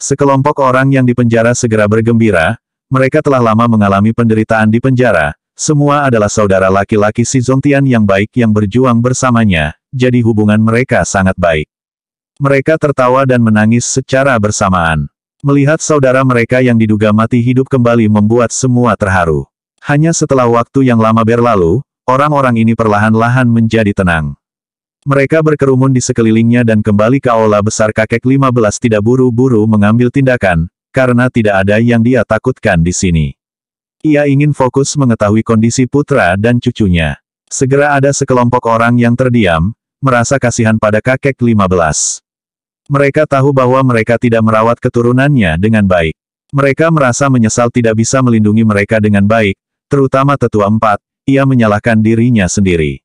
Sekelompok orang yang dipenjara segera bergembira, mereka telah lama mengalami penderitaan di penjara, semua adalah saudara laki-laki Si Zongtian yang baik yang berjuang bersamanya, jadi hubungan mereka sangat baik. Mereka tertawa dan menangis secara bersamaan. Melihat saudara mereka yang diduga mati hidup kembali membuat semua terharu. Hanya setelah waktu yang lama berlalu, orang-orang ini perlahan-lahan menjadi tenang. Mereka berkerumun di sekelilingnya dan kembali ke aula besar. Kakek 15 tidak buru-buru mengambil tindakan, karena tidak ada yang dia takutkan di sini. Ia ingin fokus mengetahui kondisi putra dan cucunya. Segera ada sekelompok orang yang terdiam, merasa kasihan pada kakek 15. Mereka tahu bahwa mereka tidak merawat keturunannya dengan baik. Mereka merasa menyesal tidak bisa melindungi mereka dengan baik, terutama tetua 4, ia menyalahkan dirinya sendiri.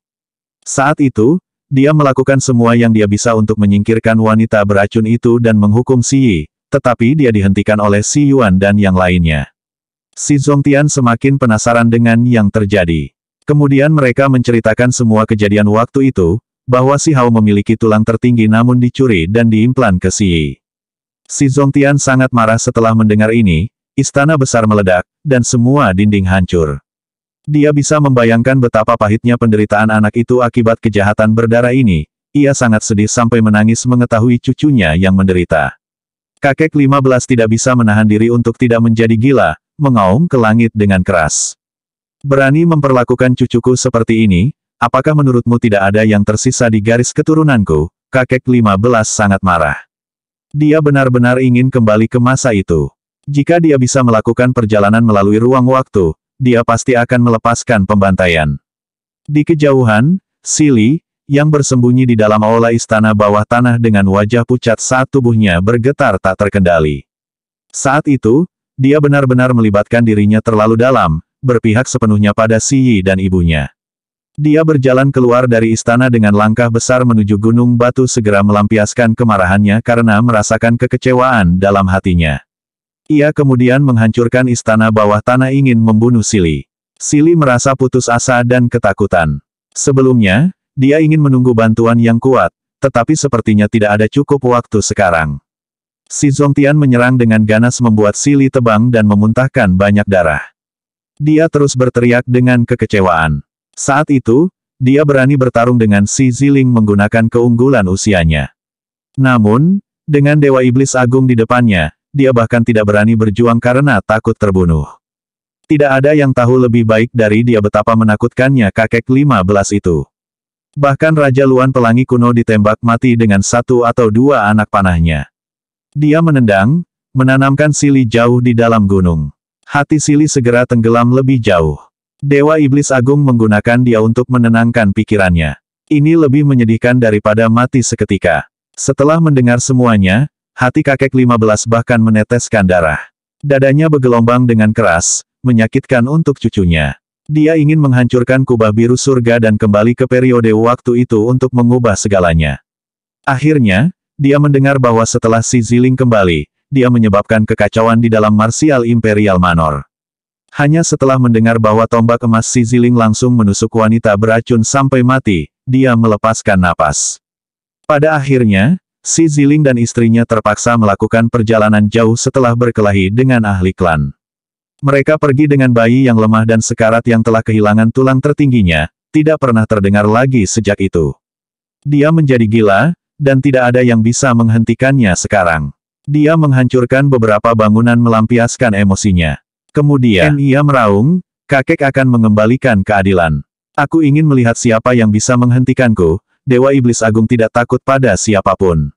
Saat itu, dia melakukan semua yang dia bisa untuk menyingkirkan wanita beracun itu dan menghukum Si Yi, tetapi dia dihentikan oleh Si Yuan dan yang lainnya. Si Zongtian semakin penasaran dengan yang terjadi. Kemudian mereka menceritakan semua kejadian waktu itu, bahwa Si Hao memiliki tulang tertinggi namun dicuri dan diimplan ke Si Yi. Si Zongtian sangat marah setelah mendengar ini, istana besar meledak, dan semua dinding hancur. Dia bisa membayangkan betapa pahitnya penderitaan anak itu akibat kejahatan berdarah ini. Ia sangat sedih sampai menangis mengetahui cucunya yang menderita. Kakek 15 tidak bisa menahan diri untuk tidak menjadi gila, mengaum ke langit dengan keras. Berani memperlakukan cucuku seperti ini, apakah menurutmu tidak ada yang tersisa di garis keturunanku? Kakek 15 sangat marah. Dia benar-benar ingin kembali ke masa itu. Jika dia bisa melakukan perjalanan melalui ruang waktu, dia pasti akan melepaskan pembantaian. Di kejauhan, Si Li, yang bersembunyi di dalam aula istana bawah tanah dengan wajah pucat saat tubuhnya bergetar tak terkendali. Saat itu, dia benar-benar melibatkan dirinya terlalu dalam, berpihak sepenuhnya pada Si Yi dan ibunya. Dia berjalan keluar dari istana dengan langkah besar menuju gunung batu segera melampiaskan kemarahannya karena merasakan kekecewaan dalam hatinya. Ia kemudian menghancurkan istana bawah tanah ingin membunuh Si Li. Si Li merasa putus asa dan ketakutan. Sebelumnya, dia ingin menunggu bantuan yang kuat, tetapi sepertinya tidak ada cukup waktu sekarang. Si Zongtian menyerang dengan ganas membuat Si Li tebang dan memuntahkan banyak darah. Dia terus berteriak dengan kekecewaan. Saat itu, dia berani bertarung dengan Si Ziling menggunakan keunggulan usianya. Namun, dengan Dewa Iblis Agung di depannya, dia bahkan tidak berani berjuang karena takut terbunuh. Tidak ada yang tahu lebih baik dari dia betapa menakutkannya kakek 15 itu. Bahkan Raja Luan Pelangi kuno ditembak mati dengan satu atau dua anak panahnya. Dia menendang, menanamkan Si Li jauh di dalam gunung. Hati Si Li segera tenggelam lebih jauh. Dewa Iblis Agung menggunakan dia untuk menenangkan pikirannya. Ini lebih menyedihkan daripada mati seketika. Setelah mendengar semuanya, hati kakek 15 bahkan meneteskan darah. Dadanya bergelombang dengan keras, menyakitkan untuk cucunya. Dia ingin menghancurkan kubah biru surga dan kembali ke periode waktu itu untuk mengubah segalanya. Akhirnya, dia mendengar bahwa setelah Si Ziling kembali, dia menyebabkan kekacauan di dalam Martial Imperial Manor. Hanya setelah mendengar bahwa tombak emas Si Ziling langsung menusuk wanita beracun sampai mati, dia melepaskan napas. Pada akhirnya, Si Ziling dan istrinya terpaksa melakukan perjalanan jauh setelah berkelahi dengan ahli klan. Mereka pergi dengan bayi yang lemah dan sekarat yang telah kehilangan tulang tertingginya, tidak pernah terdengar lagi sejak itu. Dia menjadi gila, dan tidak ada yang bisa menghentikannya sekarang. Dia menghancurkan beberapa bangunan melampiaskan emosinya. Kemudian ia meraung, kakek akan mengembalikan keadilan. Aku ingin melihat siapa yang bisa menghentikanku. Dewa Iblis Agung tidak takut pada siapapun.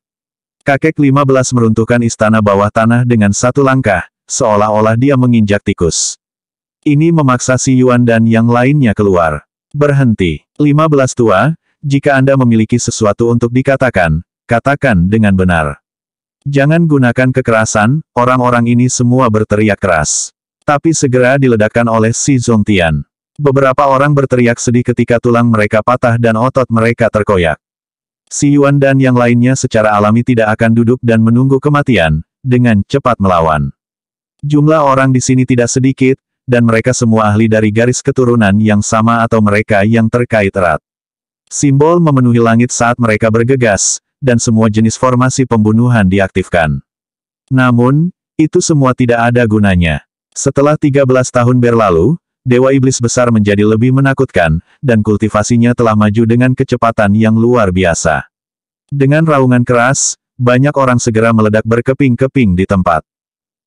Kakek 15 meruntuhkan istana bawah tanah dengan satu langkah, seolah-olah dia menginjak tikus. Ini memaksa Si Yuan dan yang lainnya keluar. Berhenti. 15 tua, jika Anda memiliki sesuatu untuk dikatakan, katakan dengan benar. Jangan gunakan kekerasan, orang-orang ini semua berteriak keras. Tapi segera diledakkan oleh Si Zongtian. Beberapa orang berteriak sedih ketika tulang mereka patah dan otot mereka terkoyak. Si Yuan dan yang lainnya secara alami tidak akan duduk dan menunggu kematian, dengan cepat melawan. Jumlah orang di sini tidak sedikit, dan mereka semua ahli dari garis keturunan yang sama atau mereka yang terkait erat. Simbol memenuhi langit saat mereka bergegas, dan semua jenis formasi pembunuhan diaktifkan. Namun, itu semua tidak ada gunanya. Setelah 13 tahun berlalu, Dewa Iblis Besar menjadi lebih menakutkan, dan kultivasinya telah maju dengan kecepatan yang luar biasa. Dengan raungan keras, banyak orang segera meledak berkeping-keping di tempat.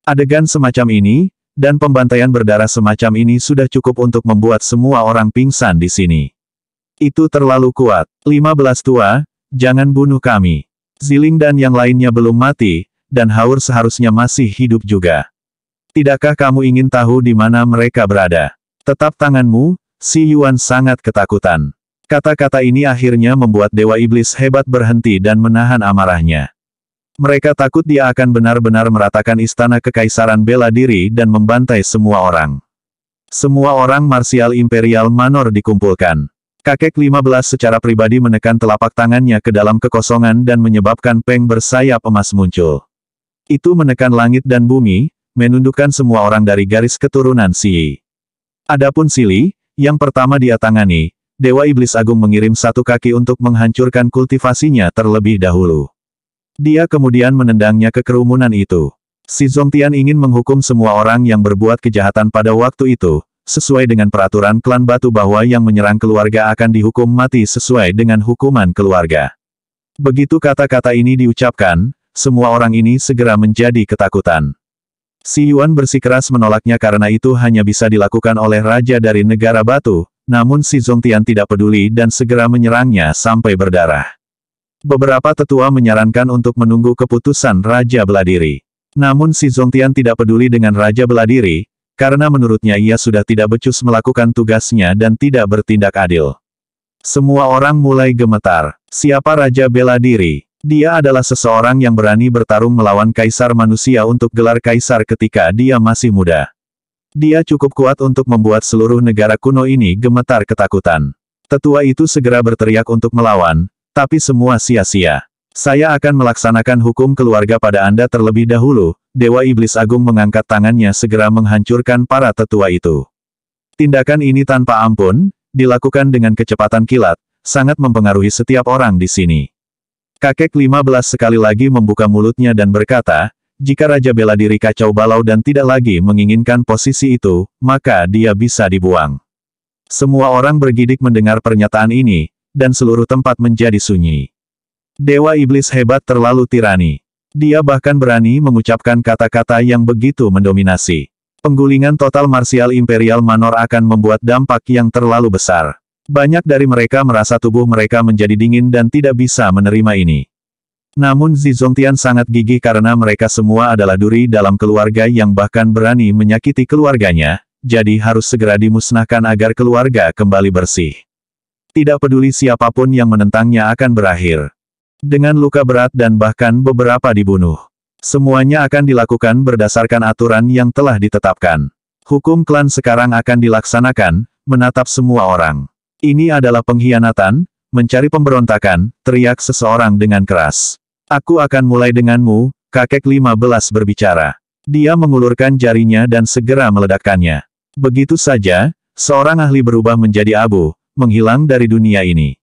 Adegan semacam ini, dan pembantaian berdarah semacam ini sudah cukup untuk membuat semua orang pingsan di sini. Itu terlalu kuat. 15 tua, jangan bunuh kami. Ziling dan yang lainnya belum mati, dan Haur seharusnya masih hidup juga. Tidakkah kamu ingin tahu di mana mereka berada? Tetap tanganmu, Si Yuan sangat ketakutan. Kata-kata ini akhirnya membuat Dewa Iblis hebat berhenti dan menahan amarahnya. Mereka takut dia akan benar-benar meratakan istana kekaisaran bela diri dan membantai semua orang. Semua orang marsial Imperial Manor dikumpulkan. Kakek 15 secara pribadi menekan telapak tangannya ke dalam kekosongan dan menyebabkan peng bersayap emas muncul. Itu menekan langit dan bumi, menundukkan semua orang dari garis keturunan Si. Adapun Sili, yang pertama dia tangani, Dewa Iblis Agung mengirim satu kaki untuk menghancurkan kultivasinya terlebih dahulu. Dia kemudian menendangnya ke kerumunan itu. Si Zongtian ingin menghukum semua orang yang berbuat kejahatan pada waktu itu, sesuai dengan peraturan klan batu bahwa yang menyerang keluarga akan dihukum mati sesuai dengan hukuman keluarga. Begitu kata-kata ini diucapkan, semua orang ini segera menjadi ketakutan. Si Yuan bersikeras menolaknya karena itu hanya bisa dilakukan oleh raja dari negara batu, namun si Zongtian tidak peduli dan segera menyerangnya sampai berdarah. Beberapa tetua menyarankan untuk menunggu keputusan Raja Beladiri. Namun si Zongtian tidak peduli dengan Raja Beladiri, karena menurutnya ia sudah tidak becus melakukan tugasnya dan tidak bertindak adil. Semua orang mulai gemetar. Siapa Raja Beladiri? Dia adalah seseorang yang berani bertarung melawan Kaisar Manusia untuk gelar Kaisar ketika dia masih muda. Dia cukup kuat untuk membuat seluruh negara kuno ini gemetar ketakutan. Tetua itu segera berteriak untuk melawan, tapi semua sia-sia. Saya akan melaksanakan hukum keluarga pada Anda terlebih dahulu. Dewa Iblis Agung mengangkat tangannya segera menghancurkan para tetua itu. Tindakan ini tanpa ampun, dilakukan dengan kecepatan kilat, sangat mempengaruhi setiap orang di sini. Kakek 15 sekali lagi membuka mulutnya dan berkata, jika Raja Beladiri kacau balau dan tidak lagi menginginkan posisi itu, maka dia bisa dibuang. Semua orang bergidik mendengar pernyataan ini, dan seluruh tempat menjadi sunyi. Dewa Iblis hebat terlalu tirani. Dia bahkan berani mengucapkan kata-kata yang begitu mendominasi. Penggulingan total marsial Imperial Manor akan membuat dampak yang terlalu besar. Banyak dari mereka merasa tubuh mereka menjadi dingin dan tidak bisa menerima ini. Namun Zi Zongtian sangat gigih karena mereka semua adalah duri dalam keluarga yang bahkan berani menyakiti keluarganya, jadi harus segera dimusnahkan agar keluarga kembali bersih. Tidak peduli siapapun yang menentangnya akan berakhir dengan luka berat dan bahkan beberapa dibunuh. Semuanya akan dilakukan berdasarkan aturan yang telah ditetapkan. Hukum klan sekarang akan dilaksanakan, menatap semua orang. Ini adalah pengkhianatan, mencari pemberontakan, teriak seseorang dengan keras. Aku akan mulai denganmu, kakek 15 berbicara. Dia mengulurkan jarinya dan segera meledakkannya. Begitu saja, seorang ahli berubah menjadi abu, menghilang dari dunia ini.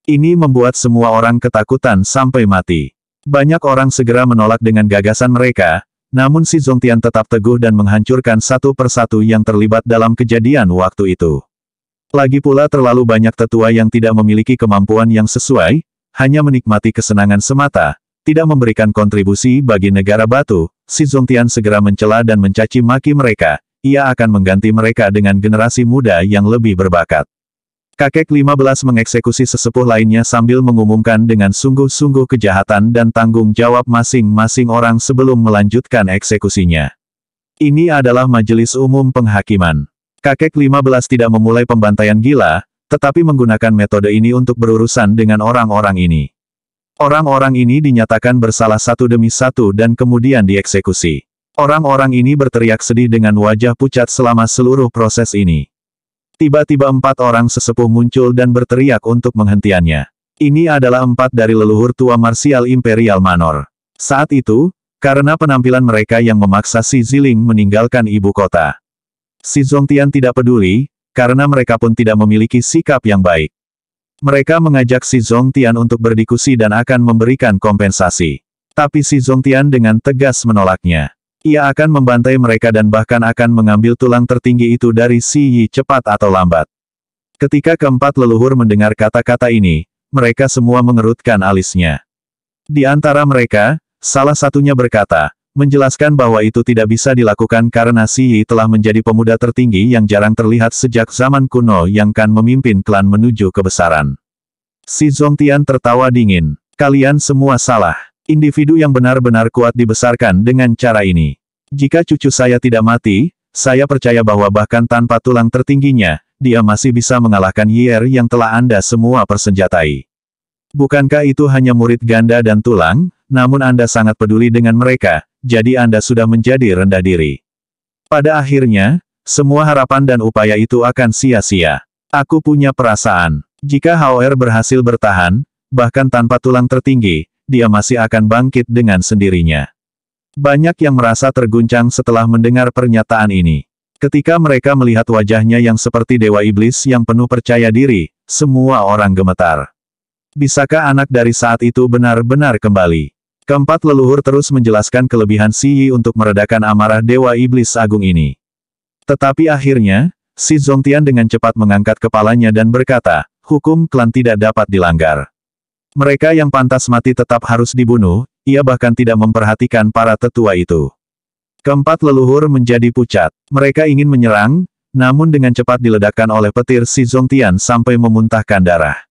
Ini membuat semua orang ketakutan sampai mati. Banyak orang segera menolak dengan gagasan mereka, namun si Zongtian tetap teguh dan menghancurkan satu persatu yang terlibat dalam kejadian waktu itu. Lagi pula terlalu banyak tetua yang tidak memiliki kemampuan yang sesuai, hanya menikmati kesenangan semata, tidak memberikan kontribusi bagi negara batu. Si Zongtian segera mencela dan mencaci maki mereka, ia akan mengganti mereka dengan generasi muda yang lebih berbakat. Kakek 15 mengeksekusi sesepuh lainnya sambil mengumumkan dengan sungguh-sungguh kejahatan dan tanggung jawab masing-masing orang sebelum melanjutkan eksekusinya. Ini adalah majelis umum penghakiman. Kakek 15 tidak memulai pembantaian gila, tetapi menggunakan metode ini untuk berurusan dengan orang-orang ini. Orang-orang ini dinyatakan bersalah satu demi satu dan kemudian dieksekusi. Orang-orang ini berteriak sedih dengan wajah pucat selama seluruh proses ini. Tiba-tiba 4 orang sesepuh muncul dan berteriak untuk menghentiannya. Ini adalah 4 dari leluhur tua marsial Imperial Manor. Saat itu, karena penampilan mereka yang memaksa si Ziling meninggalkan ibu kota. Si Zongtian tidak peduli, karena mereka pun tidak memiliki sikap yang baik. Mereka mengajak si Zongtian untuk berdiskusi dan akan memberikan kompensasi. Tapi si Zongtian dengan tegas menolaknya. Ia akan membantai mereka dan bahkan akan mengambil tulang tertinggi itu dari Si Yi cepat atau lambat. Ketika keempat leluhur mendengar kata-kata ini, mereka semua mengerutkan alisnya. Di antara mereka, salah satunya berkata, menjelaskan bahwa itu tidak bisa dilakukan karena Si Yi telah menjadi pemuda tertinggi yang jarang terlihat sejak zaman kuno yang kan memimpin klan menuju kebesaran. Si Zongtian tertawa dingin. Kalian semua salah. Individu yang benar-benar kuat dibesarkan dengan cara ini. Jika cucu saya tidak mati, saya percaya bahwa bahkan tanpa tulang tertingginya, dia masih bisa mengalahkan Yier yang telah Anda semua persenjatai. Bukankah itu hanya murid ganda dan tulang, namun Anda sangat peduli dengan mereka, jadi Anda sudah menjadi rendah diri. Pada akhirnya, semua harapan dan upaya itu akan sia-sia. Aku punya perasaan, jika Hao Er berhasil bertahan, bahkan tanpa tulang tertinggi, dia masih akan bangkit dengan sendirinya. Banyak yang merasa terguncang setelah mendengar pernyataan ini. Ketika mereka melihat wajahnya yang seperti dewa iblis yang penuh percaya diri, semua orang gemetar. Bisakah anak dari saat itu benar-benar kembali? Keempat leluhur terus menjelaskan kelebihan Si Yi untuk meredakan amarah dewa iblis agung ini. Tetapi akhirnya, si Zongtian dengan cepat mengangkat kepalanya dan berkata, hukum klan tidak dapat dilanggar. Mereka yang pantas mati tetap harus dibunuh, ia bahkan tidak memperhatikan para tetua itu. Keempat leluhur menjadi pucat. Mereka ingin menyerang, namun dengan cepat diledakkan oleh petir si Zongtian sampai memuntahkan darah.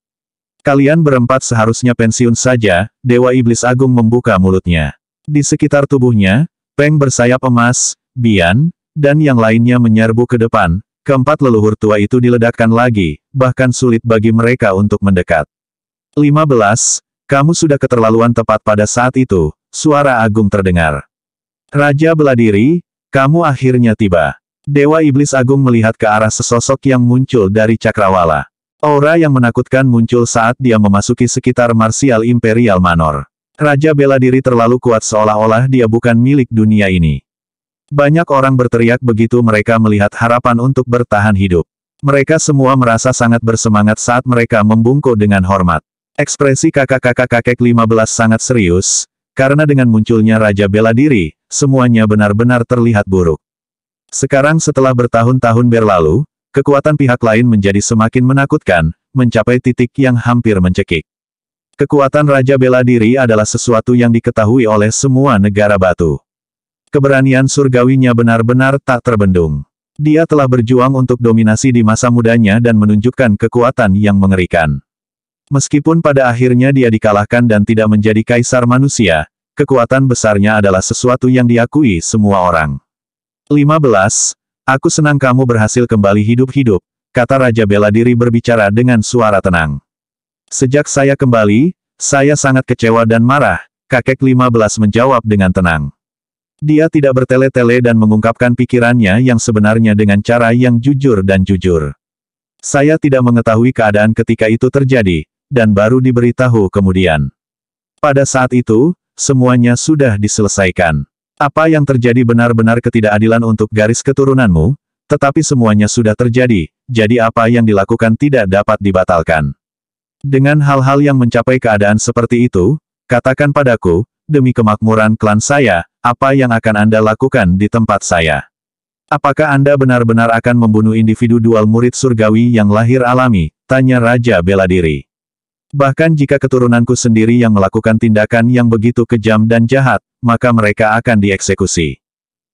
Kalian berempat seharusnya pensiun saja, Dewa Iblis Agung membuka mulutnya. Di sekitar tubuhnya, Peng bersayap emas, Bian, dan yang lainnya menyerbu ke depan. Keempat leluhur tua itu diledakkan lagi, bahkan sulit bagi mereka untuk mendekat. 15. Kamu sudah keterlaluan. Tepat pada saat itu, suara agung terdengar. Raja Beladiri, kamu akhirnya tiba. Dewa Iblis Agung melihat ke arah sesosok yang muncul dari Cakrawala. Aura yang menakutkan muncul saat dia memasuki sekitar Martial Imperial Manor. Raja Beladiri terlalu kuat seolah-olah dia bukan milik dunia ini. Banyak orang berteriak begitu mereka melihat harapan untuk bertahan hidup. Mereka semua merasa sangat bersemangat saat mereka membungkuk dengan hormat. Ekspresi kakak-kakak 15 sangat serius, karena dengan munculnya Raja Beladiri, semuanya benar-benar terlihat buruk. Sekarang setelah bertahun-tahun berlalu, kekuatan pihak lain menjadi semakin menakutkan, mencapai titik yang hampir mencekik. Kekuatan Raja Beladiri adalah sesuatu yang diketahui oleh semua negara batu. Keberanian surgawinya benar-benar tak terbendung. Dia telah berjuang untuk dominasi di masa mudanya dan menunjukkan kekuatan yang mengerikan. Meskipun pada akhirnya dia dikalahkan dan tidak menjadi kaisar manusia, kekuatan besarnya adalah sesuatu yang diakui semua orang. 15. Aku senang kamu berhasil kembali hidup-hidup, kata Raja Beladiri berbicara dengan suara tenang. Sejak saya kembali, saya sangat kecewa dan marah, kakek 15 menjawab dengan tenang. Dia tidak bertele-tele dan mengungkapkan pikirannya yang sebenarnya dengan cara yang jujur dan jujur. Saya tidak mengetahui keadaan ketika itu terjadi, dan baru diberitahu kemudian. Pada saat itu, semuanya sudah diselesaikan. Apa yang terjadi benar-benar ketidakadilan untuk garis keturunanmu, tetapi semuanya sudah terjadi, jadi apa yang dilakukan tidak dapat dibatalkan. Dengan hal-hal yang mencapai keadaan seperti itu, katakan padaku, demi kemakmuran klan saya, apa yang akan Anda lakukan di tempat saya? Apakah Anda benar-benar akan membunuh individu dual murid surgawi yang lahir alami? Tanya Raja Beladiri. Bahkan jika keturunanku sendiri yang melakukan tindakan yang begitu kejam dan jahat, maka mereka akan dieksekusi.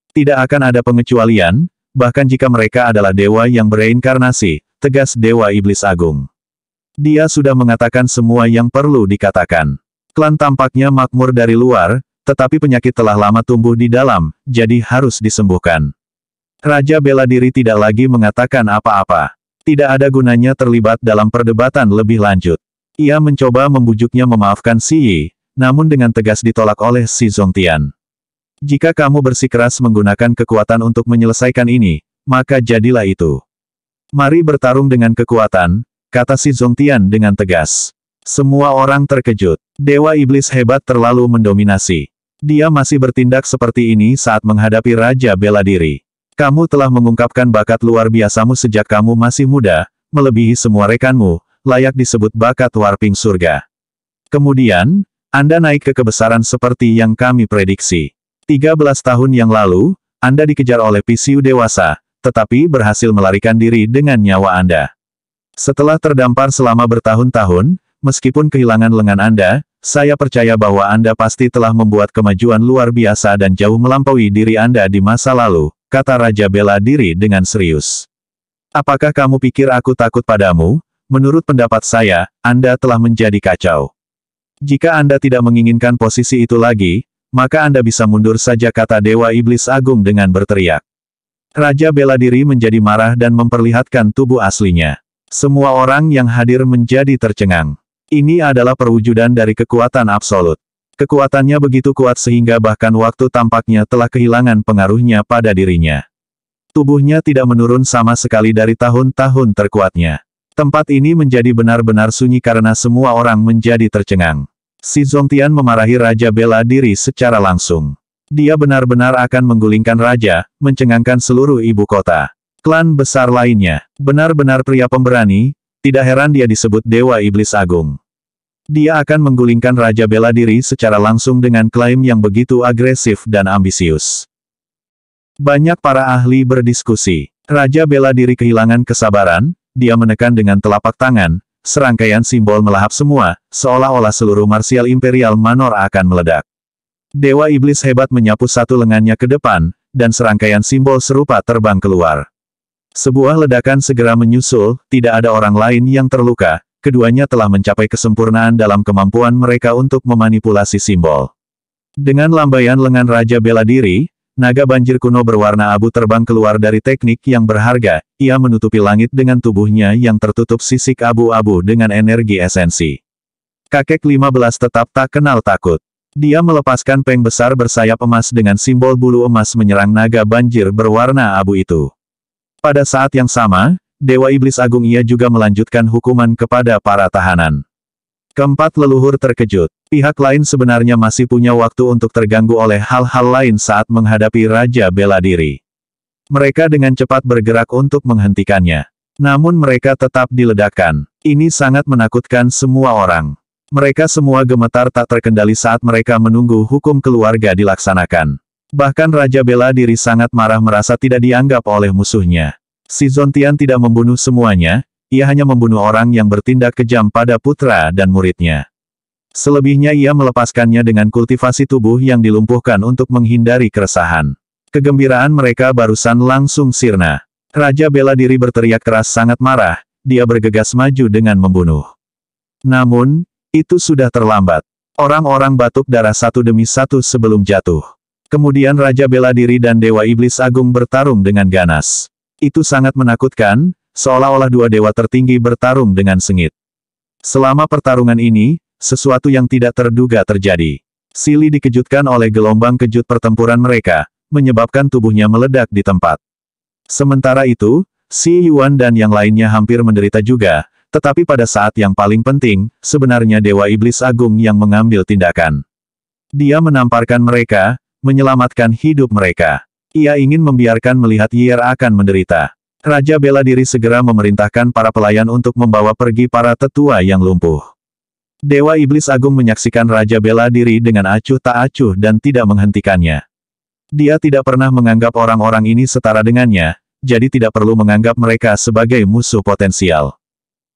Tidak akan ada pengecualian, bahkan jika mereka adalah dewa yang bereinkarnasi, tegas Dewa Iblis Agung. Dia sudah mengatakan semua yang perlu dikatakan. Klan tampaknya makmur dari luar, tetapi penyakit telah lama tumbuh di dalam, jadi harus disembuhkan. Raja Beladiri tidak lagi mengatakan apa-apa. Tidak ada gunanya terlibat dalam perdebatan lebih lanjut. Ia mencoba membujuknya memaafkan Si Yi, namun dengan tegas ditolak oleh si Zongtian. Jika kamu bersikeras menggunakan kekuatan untuk menyelesaikan ini, maka jadilah itu. Mari bertarung dengan kekuatan, kata si Zongtian dengan tegas. Semua orang terkejut. Dewa Iblis hebat terlalu mendominasi. Dia masih bertindak seperti ini saat menghadapi Raja Beladiri. Kamu telah mengungkapkan bakat luar biasamu sejak kamu masih muda, melebihi semua rekanmu, layak disebut bakat warping surga. Kemudian, Anda naik ke kebesaran seperti yang kami prediksi. 13 tahun yang lalu, Anda dikejar oleh PCU dewasa, tetapi berhasil melarikan diri dengan nyawa Anda. Setelah terdampar selama bertahun-tahun, meskipun kehilangan lengan Anda, saya percaya bahwa Anda pasti telah membuat kemajuan luar biasa dan jauh melampaui diri Anda di masa lalu, kata Raja bela diri dengan serius. Apakah kamu pikir aku takut padamu? Menurut pendapat saya, Anda telah menjadi kacau. Jika Anda tidak menginginkan posisi itu lagi, maka Anda bisa mundur saja, kata Dewa Iblis Agung dengan berteriak. Raja bela diri menjadi marah dan memperlihatkan tubuh aslinya. Semua orang yang hadir menjadi tercengang. Ini adalah perwujudan dari kekuatan absolut. Kekuatannya begitu kuat sehingga bahkan waktu tampaknya telah kehilangan pengaruhnya pada dirinya. Tubuhnya tidak menurun sama sekali dari tahun-tahun terkuatnya. Tempat ini menjadi benar-benar sunyi karena semua orang menjadi tercengang. Si Zongtian memarahi Raja bela diri secara langsung. Dia benar-benar akan menggulingkan raja, mencengangkan seluruh ibu kota. Klan besar lainnya, benar-benar pria pemberani, tidak heran dia disebut Dewa Iblis Agung. Dia akan menggulingkan Raja bela diri secara langsung dengan klaim yang begitu agresif dan ambisius. Banyak para ahli berdiskusi. Raja bela diri kehilangan kesabaran, dia menekan dengan telapak tangan, serangkaian simbol melahap semua, seolah-olah seluruh marsial Imperial Manor akan meledak. Dewa Iblis hebat menyapu satu lengannya ke depan, dan serangkaian simbol serupa terbang keluar. Sebuah ledakan segera menyusul, tidak ada orang lain yang terluka, keduanya telah mencapai kesempurnaan dalam kemampuan mereka untuk memanipulasi simbol. Dengan lambaian lengan Raja bela diri, naga banjir kuno berwarna abu terbang keluar dari teknik yang berharga, ia menutupi langit dengan tubuhnya yang tertutup sisik abu-abu dengan energi esensi. Kakek 15 tetap tak kenal takut. Dia melepaskan peng besar bersayap emas dengan simbol bulu emas menyerang naga banjir berwarna abu itu. Pada saat yang sama, Dewa Iblis Agung ia juga melanjutkan hukuman kepada para tahanan. Keempat leluhur terkejut. Pihak lain sebenarnya masih punya waktu untuk terganggu oleh hal-hal lain saat menghadapi Raja bela diri. Mereka dengan cepat bergerak untuk menghentikannya. Namun mereka tetap diledakkan. Ini sangat menakutkan semua orang. Mereka semua gemetar tak terkendali saat mereka menunggu hukum keluarga dilaksanakan. Bahkan Raja bela diri sangat marah merasa tidak dianggap oleh musuhnya. Si Zongtian tidak membunuh semuanya, ia hanya membunuh orang yang bertindak kejam pada putra dan muridnya. Selebihnya ia melepaskannya dengan kultivasi tubuh yang dilumpuhkan untuk menghindari keresahan. Kegembiraan mereka barusan langsung sirna. Raja bela diri berteriak keras sangat marah, dia bergegas maju dengan membunuh. Namun, itu sudah terlambat. Orang-orang batuk darah satu demi satu sebelum jatuh. Kemudian Raja bela diri dan Dewa Iblis Agung bertarung dengan ganas. Itu sangat menakutkan, seolah-olah dua dewa tertinggi bertarung dengan sengit. Selama pertarungan ini, sesuatu yang tidak terduga terjadi. Sili dikejutkan oleh gelombang kejut pertempuran mereka, menyebabkan tubuhnya meledak di tempat. Sementara itu, Si Yuan dan yang lainnya hampir menderita juga, tetapi pada saat yang paling penting, sebenarnya Dewa Iblis Agung yang mengambil tindakan. Dia menamparkan mereka, menyelamatkan hidup mereka. Ia ingin membiarkan melihat Yier akan menderita. Raja bela diri segera memerintahkan para pelayan untuk membawa pergi para tetua yang lumpuh. Dewa Iblis Agung menyaksikan Raja bela diri dengan acuh tak acuh dan tidak menghentikannya. Dia tidak pernah menganggap orang-orang ini setara dengannya, jadi tidak perlu menganggap mereka sebagai musuh potensial.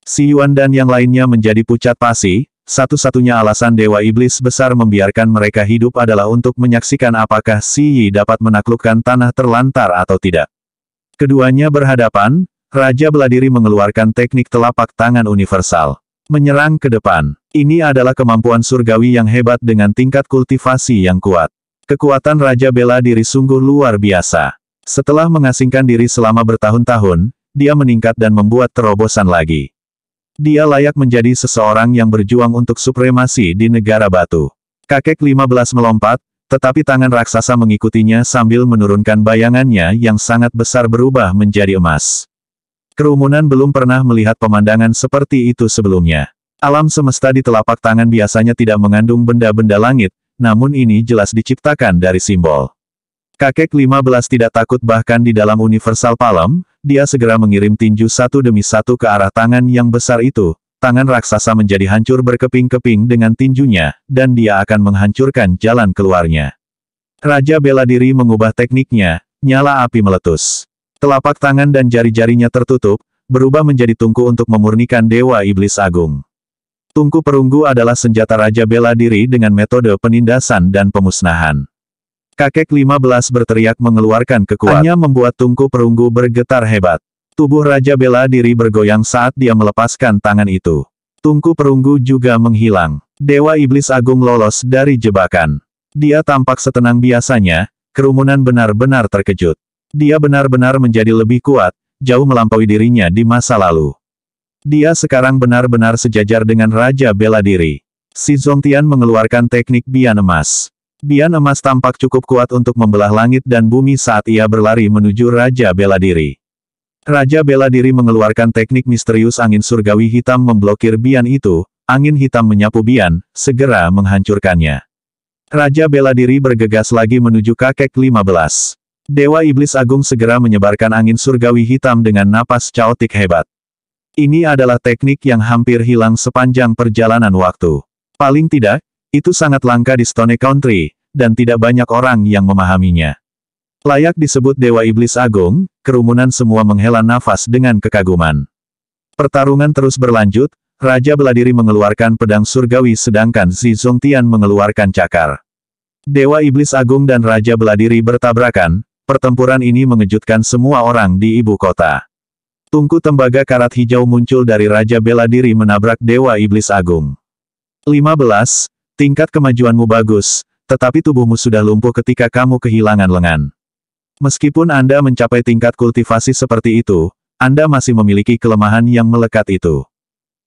Si Yuan dan yang lainnya menjadi pucat pasi, satu-satunya alasan Dewa Iblis Besar membiarkan mereka hidup adalah untuk menyaksikan apakah Si Yi dapat menaklukkan tanah terlantar atau tidak. Keduanya berhadapan, Raja bela diri mengeluarkan teknik telapak tangan universal. Menyerang ke depan. Ini adalah kemampuan surgawi yang hebat dengan tingkat kultivasi yang kuat. Kekuatan Raja bela diri sungguh luar biasa. Setelah mengasingkan diri selama bertahun-tahun, dia meningkat dan membuat terobosan lagi. Dia layak menjadi seseorang yang berjuang untuk supremasi di negara batu. Kakek 15 melompat, tetapi tangan raksasa mengikutinya sambil menurunkan bayangannya yang sangat besar berubah menjadi emas. Kerumunan belum pernah melihat pemandangan seperti itu sebelumnya. Alam semesta di telapak tangan biasanya tidak mengandung benda-benda langit, namun ini jelas diciptakan dari simbol. Kakek 15 tidak takut bahkan di dalam Universal Palm, dia segera mengirim tinju satu demi satu ke arah tangan yang besar itu, tangan raksasa menjadi hancur berkeping-keping dengan tinjunya, dan dia akan menghancurkan jalan keluarnya. Raja bela diri mengubah tekniknya, nyala api meletus. Telapak tangan dan jari-jarinya tertutup, berubah menjadi tungku untuk memurnikan Dewa Iblis Agung. Tungku perunggu adalah senjata Raja bela diri dengan metode penindasan dan pemusnahan. Kakek 15 berteriak mengeluarkan kekuatannya membuat tungku perunggu bergetar hebat. Tubuh Raja bela diri bergoyang saat dia melepaskan tangan itu. Tungku perunggu juga menghilang. Dewa Iblis Agung lolos dari jebakan. Dia tampak setenang biasanya, kerumunan benar-benar terkejut. Dia benar-benar menjadi lebih kuat, jauh melampaui dirinya di masa lalu. Dia sekarang benar-benar sejajar dengan Raja bela diri. Si Zongtian mengeluarkan teknik bian emas. Bian emas tampak cukup kuat untuk membelah langit dan bumi saat ia berlari menuju Raja bela diri. Raja bela diri mengeluarkan teknik misterius angin surgawi hitam memblokir bian itu, angin hitam menyapu bian, segera menghancurkannya. Raja bela diri bergegas lagi menuju kakek 15. Dewa Iblis Agung segera menyebarkan angin surgawi hitam dengan napas caotik hebat. Ini adalah teknik yang hampir hilang sepanjang perjalanan waktu. Paling tidak, itu sangat langka di Stone Country, dan tidak banyak orang yang memahaminya. Layak disebut Dewa Iblis Agung, kerumunan semua menghela nafas dengan kekaguman. Pertarungan terus berlanjut, Raja bela diri mengeluarkan pedang surgawi sedangkan Zi Zongtian mengeluarkan cakar. Dewa Iblis Agung dan Raja bela diri bertabrakan, pertempuran ini mengejutkan semua orang di ibu kota. Tungku tembaga karat hijau muncul dari Raja bela diri menabrak Dewa Iblis Agung. 15. Tingkat kemajuanmu bagus, tetapi tubuhmu sudah lumpuh ketika kamu kehilangan lengan. Meskipun Anda mencapai tingkat kultivasi seperti itu, Anda masih memiliki kelemahan yang melekat itu.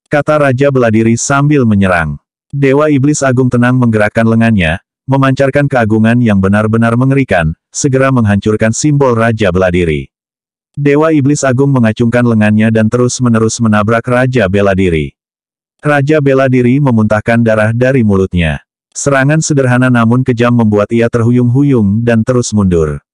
Kata Raja bela diri sambil menyerang. Dewa Iblis Agung tenang menggerakkan lengannya, memancarkan keagungan yang benar-benar mengerikan, segera menghancurkan simbol Raja bela diri. Dewa Iblis Agung mengacungkan lengannya dan terus-menerus menabrak Raja bela diri. Raja bela diri memuntahkan darah dari mulutnya. Serangan sederhana namun kejam membuat ia terhuyung-huyung dan terus mundur.